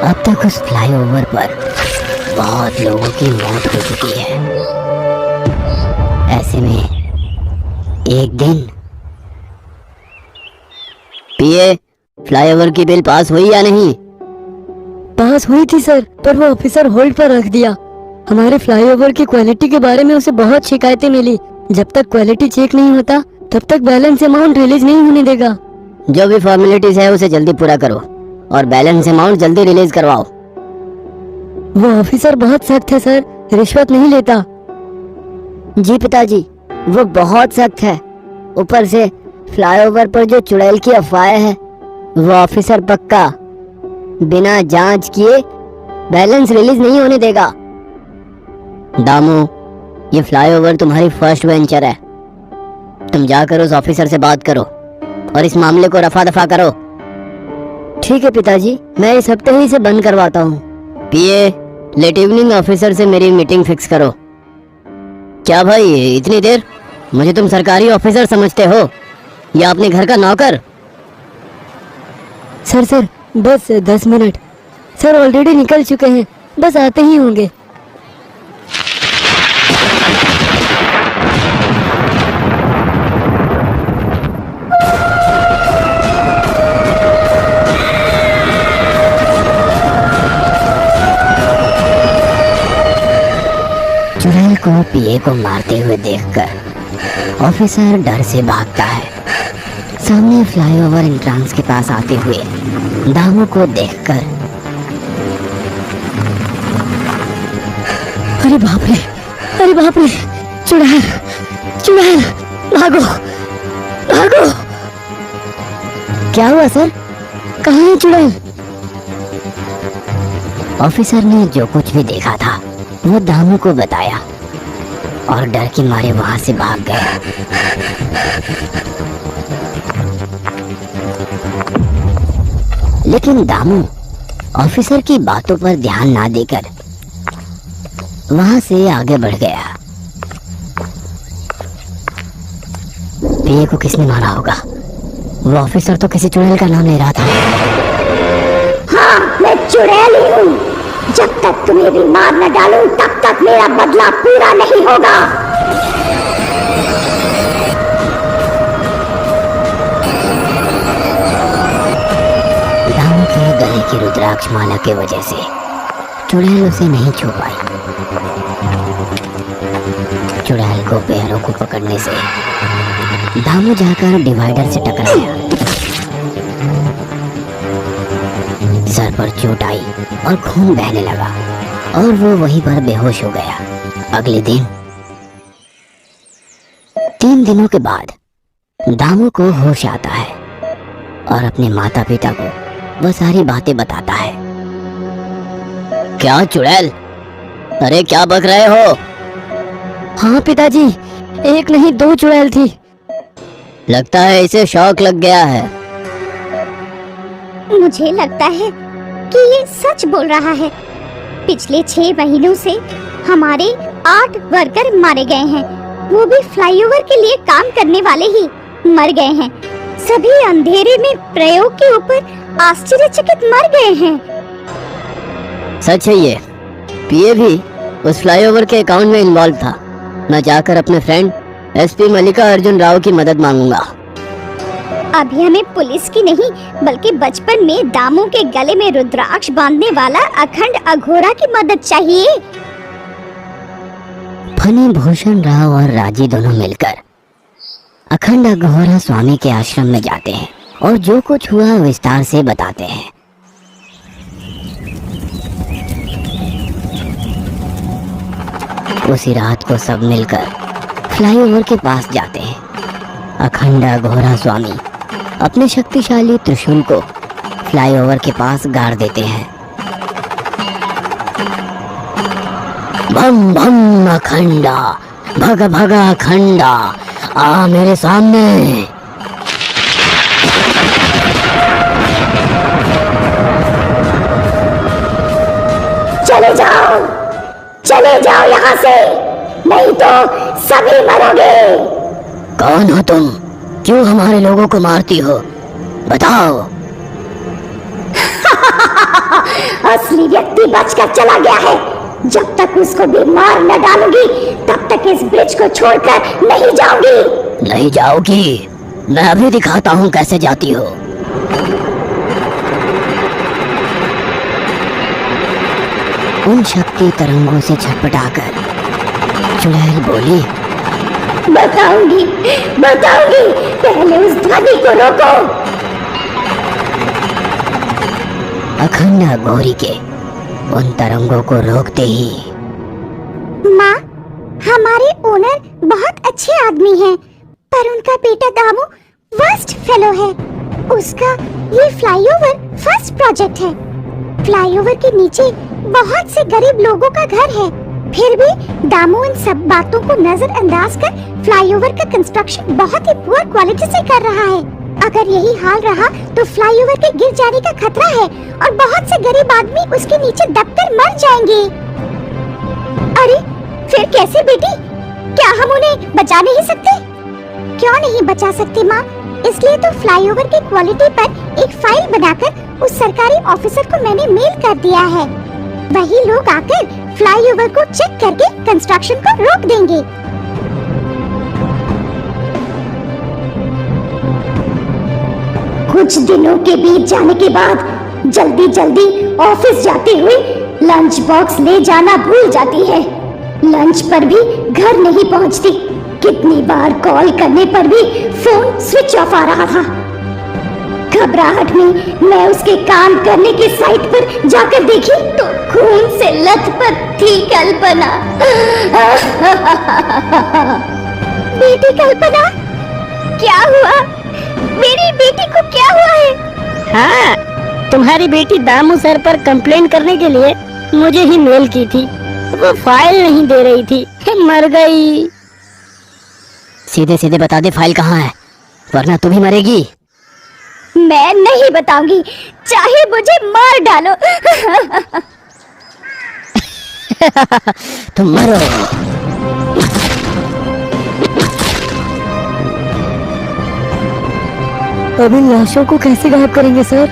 अब तक उस फ्लाईओवर पर बहुत लोगों की मौत हो चुकी है। ऐसे में एक दिन पीए, फ्लाईओवर की बिल पास हुई या नहीं? पास हुई थी सर, पर वो ऑफिसर होल्ड पर रख दिया। हमारे फ्लाईओवर की क्वालिटी के बारे में उसे बहुत शिकायतें मिली। जब तक क्वालिटी चेक नहीं होता तब तक बैलेंस अमाउंट रिलीज नहीं होने देगा। जो भी फॉर्मेलिटीज है उसे जल्दी पूरा करो और बैलेंस अमाउंट जल्दी रिलीज करवाओ। वो ऑफिसर बहुत सख्त है सर, रिश्वत नहीं लेता। जी पिताजी, वो बहुत सख्त है। ऊपर से फ्लाईओवर पर जो चुड़ैल की अफवाहें हैं, वो ऑफिसर पक्का बिना जांच किए बैलेंस रिलीज नहीं होने देगा। दामू, ये फ्लाईओवर तुम्हारी फर्स्ट वेंचर है। तुम जाकर उस ऑफिसर से बात करो और इस मामले को रफा दफा करो। ठीक है पिताजी, मैं इस हफ्ते ही इसे बंद करवाता हूँ। पीए, लेट इवनिंग ऑफिसर से मेरी मीटिंग फिक्स करो। क्या भाई इतनी देर? मुझे तुम सरकारी ऑफिसर समझते हो या अपने घर का नौकर? सर बस 10 मिनट। सर ऑलरेडी निकल चुके हैं, बस आते ही होंगे। चुड़ैल को पीए को मारते हुए देखकर ऑफिसर डर से भागता है। सामने फ्लाईओवर एंट्रेंस के पास आते हुए दामू को देखकर, अरे बाप रे, अरे बाप रे, चुड़ैल, चुड़ैल, भागो, भागो। क्या हुआ सर? कहाँ है चुड़ैल? ऑफिसर ने जो कुछ भी देखा था वो दामू को बताया और डर के मारे वहां से भाग गया। लेकिन दामू ऑफिसर की बातों पर ध्यान ना देकर वहां से आगे बढ़ गया। पीए को किसने मारा होगा? वो ऑफिसर तो किसी चुड़ैल का नाम ले रहा था। हाँ, मैं चुड़ैल ही हूँ। जब तक तुम्हें भी मार न डालूं तब तक मेरा बदला पूरा नहीं होगा। दामू के गले की रुद्राक्ष माला की वजह से चुड़ैल उसे नहीं छू पाई। चुड़ैल को पैरों को पकड़ने से दामू जाकर डिवाइडर से टकराया। सर पर चोट आई और खून बहने लगा और वो वहीं पर बेहोश हो गया। अगले दिन 3 दिनों के बाद दामू को होश आता है और अपने माता पिता को वो सारी बातें बताता है। क्या चुड़ैल? अरे क्या बक रहे हो? हाँ पिताजी, एक नहीं 2 चुड़ैल थी। लगता है इसे शौक लग गया है। मुझे लगता है कि ये सच बोल रहा है। पिछले 6 महीनों से हमारे 8 वर्कर मारे गए हैं, वो भी फ्लाईओवर के लिए काम करने वाले ही मर गए हैं। सभी अंधेरे में प्रयोग के ऊपर आश्चर्यचकित मर गए हैं। सच है ये। पीए भी उस फ्लाईओवर के अकाउंट में इन्वॉल्व था। मैं जाकर अपने फ्रेंड एसपी मल्लिका अर्जुन राव की मदद मांगूंगा। अभी हमें पुलिस की नहीं बल्कि बचपन में दामू के गले में रुद्राक्ष बांधने वाला अखंड अघोरा की मदद चाहिए। फनी भूषण राव और राजी दोनों मिलकर अखंड अघोरा स्वामी के आश्रम में जाते हैं और जो कुछ हुआ विस्तार से बताते हैं। उसी रात को सब मिलकर फ्लाईओवर के पास जाते हैं। अखंड अघोरा स्वामी अपने शक्तिशाली त्रिशूल को फ्लाईओवर के पास गाड़ देते हैं। भम भम अखंडा, भग भग अखंडा, आ मेरे सामने। चले जाओ यहाँ से, नहीं तो सभी मरोगे। कौन हो तुम? क्यों हमारे लोगों को मारती हो? बताओ। असली व्यक्ति बचकर चला गया है। जब तक उसको भी मार न डालूंगी तब तक इस ब्रिज को छोड़कर नहीं जाऊंगी। नहीं जाओगी? मैं अभी दिखाता हूँ कैसे जाती हो। उन शक्ति तरंगों से छटपटाकर चुड़ैल बोली, बताऊंगी, पहले उस ध्वनि को रोको। अखंड अघोरी के उन तरंगों को रोकते ही माँ, हमारे ओनर बहुत अच्छे आदमी हैं, पर उनका बेटा दामू वर्स्ट फेलो है। उसका ये फ्लाईओवर फर्स्ट प्रोजेक्ट है। फ्लाईओवर के नीचे बहुत से गरीब लोगों का घर है, फिर भी दामू इन सब बातों को नजरअंदाज कर फ्लाईओवर का कंस्ट्रक्शन बहुत ही पुअर क्वालिटी से कर रहा है। अगर यही हाल रहा तो फ्लाईओवर के गिर जाने का खतरा है और बहुत से गरीब आदमी उसके नीचे दबकर मर जाएंगे। अरे फिर कैसे बेटी? क्या हम उन्हें बचा नहीं सकते? क्यों नहीं बचा सकते माँ? इसलिए तो फ्लाईओवर की क्वालिटी पर एक फाइल बनाकर उस सरकारी ऑफिसर को मैंने मेल कर दिया है। वही लोग आकर फ्लाईओवर को चेक करके कंस्ट्रक्शन को रोक देंगे। कुछ दिनों के बीत जाने के बाद जल्दी ऑफिस जाते हुए लंच बॉक्स ले जाना भूल जाती है। लंच पर भी घर नहीं पहुंचती। कितनी बार कॉल करने पर भी फोन स्विच ऑफ आ रहा था। घबराहट में मैं उसके काम करने की साइट पर जाकर देखी तो खून से लथपथ थी कल्पना। बेटी कल्पना, क्या हुआ? मेरी बेटी को क्या हुआ है? हाँ, तुम्हारी बेटी दामू सर पर कंप्लेंट करने के लिए मुझे ही मेल की थी। वो फाइल नहीं दे रही थी, मर गई। सीधे सीधे बता दे फाइल कहाँ है, वरना तू भी मरेगी। मैं नहीं बताऊंगी, चाहे मुझे मार डालो। तुम मरो। अभी लाशों को कैसे गायब करेंगे सर?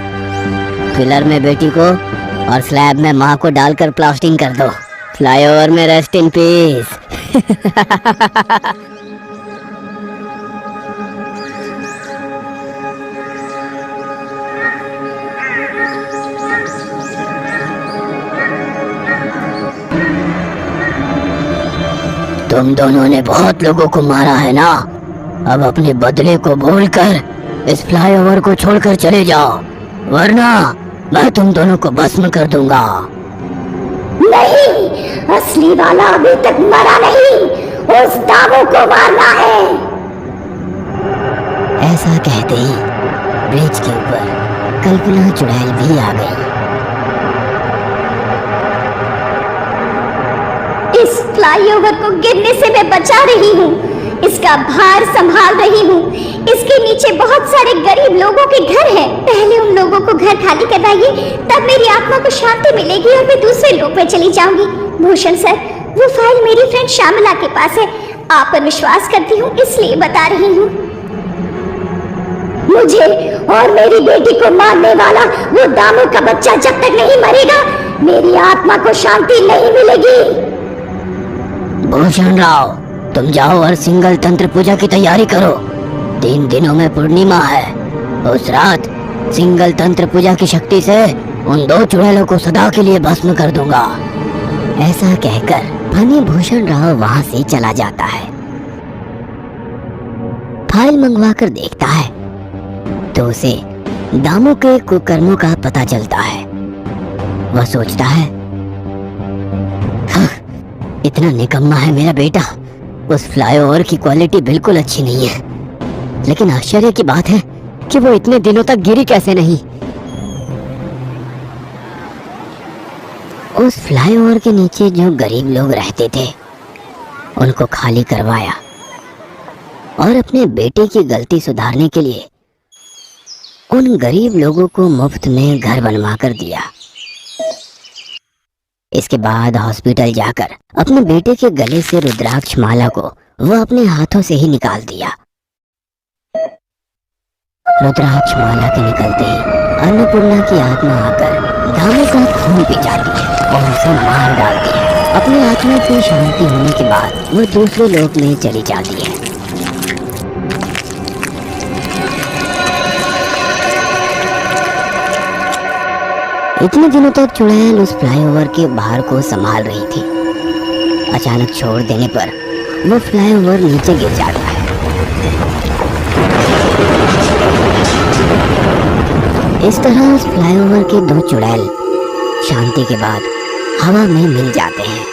पिलर में बेटी को और स्लैब में माँ को डालकर प्लास्टिंग कर दो। फ्लाईओवर में रेस्ट इन पीस। तुम दोनों ने बहुत लोगों को मारा है ना, अब अपने बदले को भूलकर इस फ्लाईओवर को छोड़कर चले जाओ, वरना मैं तुम दोनों को भस्म कर दूंगा। नहीं, असली वाला अभी तक मरा नहीं, उस दामू को मारना है। ऐसा कहते ही ब्रिज के ऊपर कल्पना चुड़ैल भी आ गई। इस फ्लाईओवर को गिरने से मैं बचा रही हूँ, इसका भार संभाल रही हूँ। इसके नीचे बहुत सारे गरीब लोगों के घर हैं। पहले उन लोगों को घर खाली करवाइए, तब मेरी आत्मा को शांति मिलेगी और मैं दूसरे लोक में चली जाऊंगी। भूषण सर, वो फाइल मेरी फ्रेंड श्यामला के पास है। आप पर विश्वास करती हूँ इसलिए बता रही हूँ। मुझे और मेरी बेटी को मारने वाला वो दामू का बच्चा जब तक नहीं मरेगा, मेरी आत्मा को शांति नहीं मिलेगी। भूषण राव, तुम जाओ और सिंगल तंत्र पूजा की तैयारी करो। 3 दिनों में पूर्णिमा है। उस रात सिंगल तंत्र पूजा की शक्ति से उन 2 चुड़ैलों को सदा के लिए भस्म कर दूंगा। ऐसा कहकर फनी भूषण राव वहां से चला जाता है। फाइल मंगवा कर देखता है तो उसे दामू के कुकर्मों का पता चलता है। वह सोचता है, हाँ, इतना निकम्मा है मेरा बेटा। उस फ्लाईओवर की क्वालिटी बिल्कुल अच्छी नहीं है, लेकिन आश्चर्य की बात है कि वो इतने दिनों तक गिरी कैसे नहीं। उस फ्लाईओवर के नीचे जो गरीब लोग रहते थे उनको खाली करवाया और अपने बेटे की गलती सुधारने के लिए उन गरीब लोगों को मुफ्त में घर बनवा कर दिया। इसके बाद हॉस्पिटल जाकर अपने बेटे के गले से रुद्राक्ष माला को वो अपने हाथों से ही निकाल दिया। रुद्राक्ष माला के निकलते ही अन्नपूर्णा की आत्मा आकर दामू का खून पी जाती है और उसे मार डालती है। अपनी आत्मा की शांति होने के बाद वो दूसरे लोक में चली जाती है। इतने दिनों तक चुड़ैल उस फ्लाईओवर के भार को संभाल रही थी। अचानक छोड़ देने पर वो फ्लाईओवर नीचे गिर जाता है। इस तरह उस फ्लाईओवर के दो चुड़ैल शांति के बाद हवा में मिल जाते हैं।